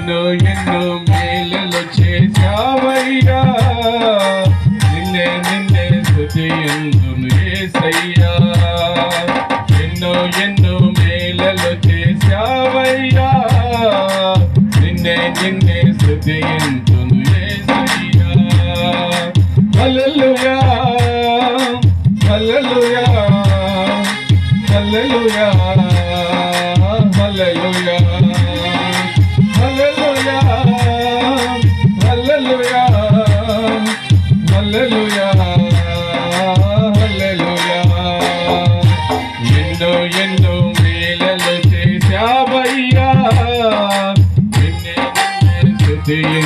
ఎన్నో ఎన్నో మేలులు చేశావయ్యా, నిన్నే నిన్నే స్తుతింతును యేసయ్యా. ఎన్నో ఎన్నో మేలులు చేశావయ్యా, నిన్నే నిన్నే స్తుతింతును యేసయ్యా. హల్లెలూయా హల్లెలూయా హల్లెలూయా హల్లెలూయా హల్లెలూయా హల్లెలూయా హల్లెలూయా హల్లెలూయా. ఎన్నో ఎన్నో మేలులు చేశావయ్యా, నిన్నే నిన్నే స్తుతింతును